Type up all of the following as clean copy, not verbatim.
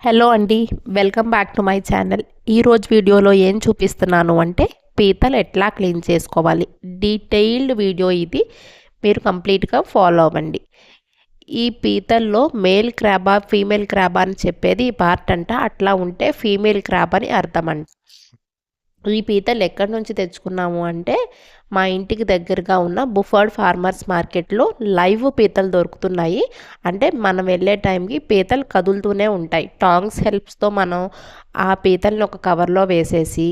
Hello అండి, welcome back to my channel. ఈరోజు వీడియోలో ఏం చూపిస్తున్నాను అంటే పీతలు ఎట్లా క్లీన్ చేసుకోవాలి. డీటెయిల్డ్ వీడియో ఇది, మీరు కంప్లీట్గా ఫాలో అవ్వండి. ఈ పీతల్లో మేల్ క్రాబా ఫీమేల్ క్రాబా అని చెప్పేది ఈ పార్ట్ అంట. అట్లా ఉంటే ఫీమేల్ క్రాబ్ అని అర్థం అంట. ఈ పీతలు ఎక్కడి నుంచి తెచ్చుకున్నాము అంటే మా ఇంటికి దగ్గరగా ఉన్న బుఫర్డ్ ఫార్మర్స్ మార్కెట్లో లైవ్ పీతలు దొరుకుతున్నాయి. అంటే మనం వెళ్ళే టైంకి పీతలు కదులుతూనే ఉంటాయి. టాంగ్స్ హెల్ప్స్తో మనం ఆ పీతల్ని ఒక కవర్లో వేసేసి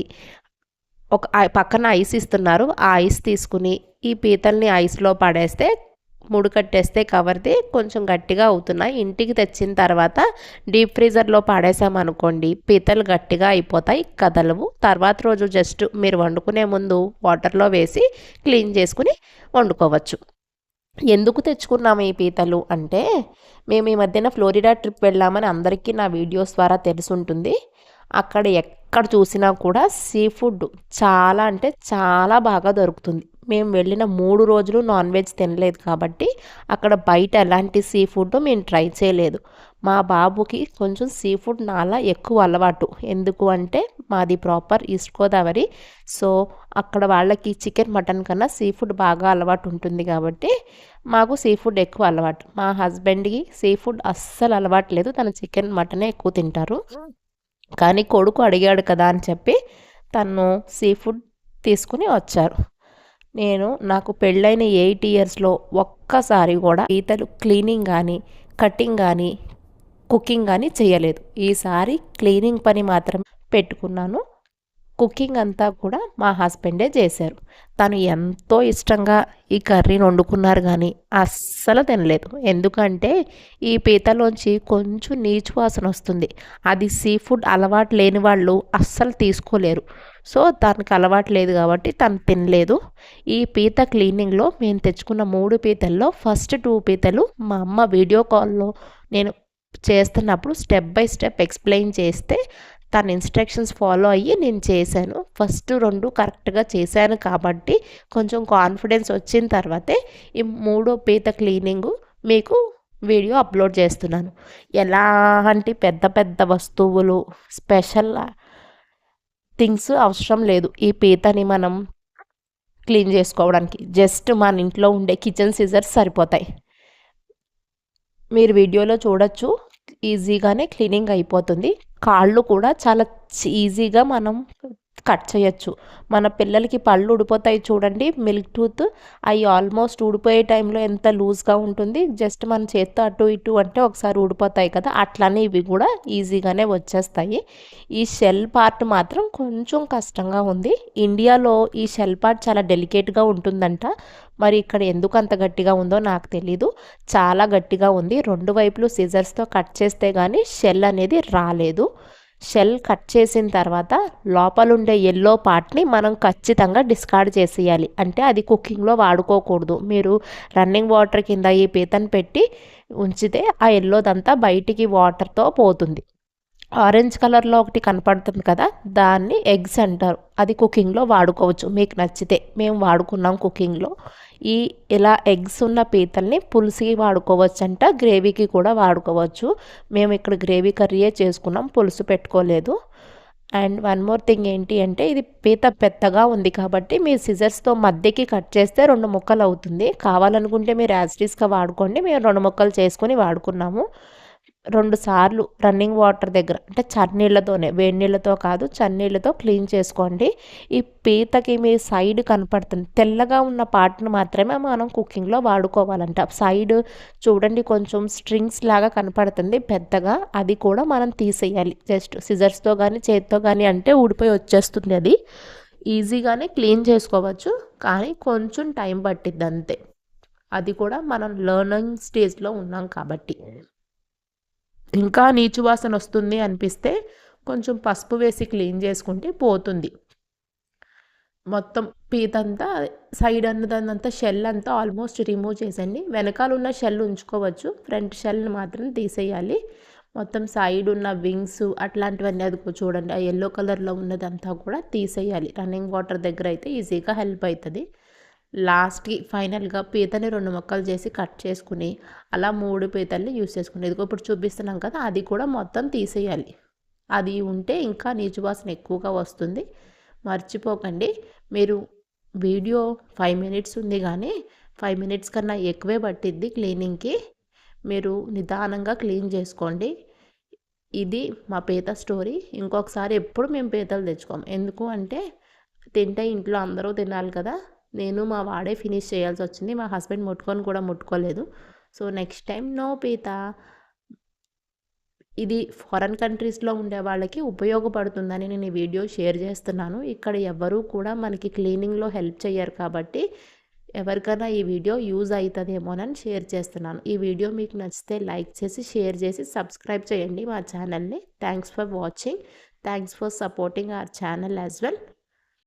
ఒక పక్కన ఐస్ ఇస్తున్నారు. ఆ ఐస్ తీసుకుని ఈ పీతల్ని ఐస్లో పడేస్తే ముడికట్టేస్తే కవర్ది కొంచెం గట్టిగా అవుతున్నాయి. ఇంటికి తెచ్చిన తర్వాత డీప్ ఫ్రీజర్లో పడేసామనుకోండి, పీతలు గట్టిగా అయిపోతాయి, కదలవు. తర్వాత రోజు జస్ట్ మీరు వండుకునే ముందు వాటర్లో వేసి క్లీన్ చేసుకుని వండుకోవచ్చు. ఎందుకు తెచ్చుకున్నాము ఈ పీతలు అంటే, మేము ఈ మధ్యన ఫ్లోరిడా ట్రిప్ వెళ్ళామని అందరికీ నా వీడియోస్ ద్వారా తెలుసుంటుంది. అక్కడ ఎక్కడ చూసినా కూడా సీ ఫుడ్ చాలా అంటే చాలా బాగా దొరుకుతుంది. మేము వెళ్ళిన 3 రోజులు నాన్ వెజ్ తినలేదు కాబట్టి అక్కడ బయట ఎలాంటి సీ ఫుడ్ మేము ట్రై చేయలేదు. మా బాబుకి కొంచెం సీ ఫుడ్ నాలా ఎక్కువ అలవాటు. ఎందుకు అంటే మాది ప్రాపర్ ఈస్ట్ గోదావరి. సో అక్కడ వాళ్ళకి చికెన్ మటన్ కన్నా సీ ఫుడ్ బాగా అలవాటు ఉంటుంది కాబట్టి మాకు సీ ఫుడ్ ఎక్కువ అలవాటు. మా హస్బెండ్కి సీ ఫుడ్ అస్సలు అలవాటు లేదు, తను చికెన్ మటనే ఎక్కువ తింటారు. కానీ కొడుకు అడిగాడు కదా అని చెప్పి తను సీ ఫుడ్ తీసుకుని వచ్చారు. నాకు పెళ్ళైన 8 ఇయర్స్లో ఒక్కసారి కూడా పీతలు క్లీనింగ్ కానీ కటింగ్ కానీ కుకింగ్ కానీ చేయలేదు. ఈసారి క్లీనింగ్ పని మాత్రం పెట్టుకున్నాను. కుకింగ్ అంతా కూడా మా హస్బెండే చేశారు. తను ఎంతో ఇష్టంగా ఈ కర్రీని వండుకున్నారు కానీ అస్సలు తినలేదు. ఎందుకంటే ఈ పీతలోంచి కొంచెం నీచు వాసన వస్తుంది. అది సీ ఫుడ్ అలవాటు లేని వాళ్ళు అస్సలు తీసుకోలేరు. సో దానికి అలవాటు లేదు కాబట్టి తను తినలేదు. ఈ పీత క్లీనింగ్లో మేము తెచ్చుకున్న 3 పీతల్లో ఫస్ట్ 2 పీతలు మా అమ్మ వీడియో కాల్లో నేను చేస్తున్నప్పుడు స్టెప్ బై స్టెప్ ఎక్స్ప్లెయిన్ చేస్తే తన ఇన్స్ట్రక్షన్స్ ఫాలో అయ్యి నేను చేశాను. ఫస్ట్ 2 కరెక్ట్గా చేశాను కాబట్టి కొంచెం కాన్ఫిడెన్స్ వచ్చిన తర్వాతే ఈ 3వ పీత క్లీనింగు మీకు వీడియో అప్లోడ్ చేస్తున్నాను. ఎలాంటి పెద్ద పెద్ద వస్తువులు స్పెషల్ థింగ్స్ అవసరం లేదు ఈ పీతని మనం క్లీన్ చేసుకోవడానికి. జస్ట్ మన ఇంట్లో ఉండే కిచెన్ సిజర్స్ సరిపోతాయి. మీరు వీడియోలో చూడొచ్చు, ఈజీగానే క్లీనింగ్ అయిపోతుంది. కాళ్ళు కూడా చాలా ఈజీగా మనం కట్ చేయొచ్చు. మన పిల్లలకి పళ్ళు ఊడిపోతాయి చూడండి, మిల్క్ టూత్, అవి ఆల్మోస్ట్ ఊడిపోయే టైంలో ఎంత లూజ్గా ఉంటుంది, జస్ట్ మన చేత్తో అటు ఇటు అంటే ఒకసారి ఊడిపోతాయి కదా, అట్లానే ఇవి కూడా ఈజీగానే వచ్చేస్తాయి. ఈ షెల్ పార్ట్ మాత్రం కొంచెం కష్టంగా ఉంది. ఇండియాలో ఈ షెల్ పార్ట్ చాలా డెలికేట్గా ఉంటుందంట. మరి ఇక్కడ ఎందుకు అంత గట్టిగా ఉందో నాకు తెలీదు. చాలా గట్టిగా ఉంది. 2 వైపులు సిజర్స్తో కట్ చేస్తే కానీ షెల్ అనేది రాలేదు. షెల్ కట్ చేసిన తర్వాత లోపలుండే ఎల్లో పార్ట్ని మనం ఖచ్చితంగా డిస్కార్డ్ చేసేయాలి. అంటే అది కుకింగ్లో వాడుకోకూడదు. మీరు రన్నింగ్ వాటర్ కింద ఈ పీతను పెట్టి ఉంచితే ఆ ఎల్లోదంతా బయటికి వాటర్తో పోతుంది. ఆరెంజ్ కలర్లో ఒకటి కనపడుతుంది కదా, దాన్ని ఎగ్స్ అంటారు. అది కుకింగ్లో వాడుకోవచ్చు మీకు నచ్చితే. మేము వాడుకున్నాం కుకింగ్లో. ఇలా ఎగ్స్ ఉన్న పీతల్ని పులుసుకి వాడుకోవచ్చు అంట, గ్రేవీకి కూడా వాడుకోవచ్చు. మేము ఇక్కడ గ్రేవీ కర్రీయే చేసుకున్నాం, పులుసు పెట్టుకోలేదు. అండ్ వన్ మోర్ థింగ్ ఏంటి అంటే, ఇది పీత పెద్దగా ఉంది కాబట్టి మీ సిజర్స్తో మధ్యకి కట్ చేస్తే 2 ముక్కలు అవుతుంది. కావాలనుకుంటే మీరు యాజ్టీస్గా వాడుకోండి. మేము 2 ముక్కలు చేసుకొని వాడుకున్నాము. 2 సార్లు రన్నింగ్ వాటర్ దగ్గర, అంటే చన్నీళ్ళతోనే, వేడి నీళ్ళతో కాదు చన్నీళ్ళతో క్లీన్ చేసుకోండి. ఈ పీతకి మీ సైడ్ కనపడుతుంది తెల్లగా ఉన్న పార్ట్ను మాత్రమే మనం కుకింగ్లో వాడుకోవాలంట. సైడ్ చూడండి కొంచెం స్ట్రింగ్స్ లాగా కనపడుతుంది పెద్దగా, అది కూడా మనం తీసేయాలి. జస్ట్ సిజర్స్తో కానీ చేత్తో కానీ అంటే ఊడిపోయి వచ్చేస్తుంది. అది ఈజీగానే క్లీన్ చేసుకోవచ్చు కానీ కొంచెం టైం పట్టిద్ది అంతే. అది కూడా మనం లెర్నింగ్ స్టేజ్లో ఉన్నాం కాబట్టి. ఇంకా నీచు వాసన వస్తుంది అనిపిస్తే కొంచెం పసుపు వేసి క్లీన్ చేసుకుంటే పోతుంది. మొత్తం పీతంతా సైడ్ అన్నదంతా షెల్ అంతా ఆల్మోస్ట్ రిమూవ్ చేసండి. వెనకాల ఉన్న షెల్ ఉంచుకోవచ్చు, ఫ్రంట్ షెల్ని మాత్రం తీసేయాలి. మొత్తం సైడ్ ఉన్న వింగ్స్ అట్లాంటివన్నీ అది చూడండి, ఆ ఎల్లో కలర్లో ఉన్నదంతా కూడా తీసేయాలి. రన్నింగ్ వాటర్ దగ్గర అయితే ఈజీగా హెల్ప్ అవుతుంది. లాస్ట్కి ఫైనల్గా పీతని 2 ముక్కలు చేసి కట్ చేసుకుని అలా 3 పీతల్ని యూస్ చేసుకుని ఇదిగో ఇప్పుడు చూపిస్తున్నాం కదా, అది కూడా మొత్తం తీసేయాలి. అది ఉంటే ఇంకా నీచు వాసన ఎక్కువగా వస్తుంది. మర్చిపోకండి. మీరు వీడియో 5 మినిట్స్ ఉంది కానీ 5 మినిట్స్ కన్నా ఎక్కువే పట్టిద్ది క్లీనింగ్కి. మీరు నిదానంగా క్లీన్ చేసుకోండి. ఇది మా పీత స్టోరీ. ఇంకొకసారి ఎప్పుడు మేము పీతలు తెచ్చుకోం. ఎందుకు అంటే తింటే ఇంట్లో అందరూ తినాలి కదా. నేను మా వాడే ఫినిష్ చేయాల్సి వచ్చింది. మా హస్బెండ్ ముట్టుకొని కూడా ముట్టుకోలేదు. సో నెక్స్ట్ టైం నో పీత. ఇది ఫారెన్ కంట్రీస్లో ఉండే వాళ్ళకి ఉపయోగపడుతుందని నేను ఈ వీడియో షేర్ చేస్తున్నాను. ఇక్కడ ఎవరూ కూడా మనకి క్లీనింగ్లో హెల్ప్ చేయరు కాబట్టి ఎవరికైనా ఈ వీడియో యూజ్ అవుతుందేమోనని షేర్ చేస్తున్నాను. ఈ వీడియో మీకు నచ్చితే లైక్ చేసి షేర్ చేసి సబ్స్క్రైబ్ చేయండి మా ఛానల్ని. Thanks for watching. Thanks for supporting our channel as well.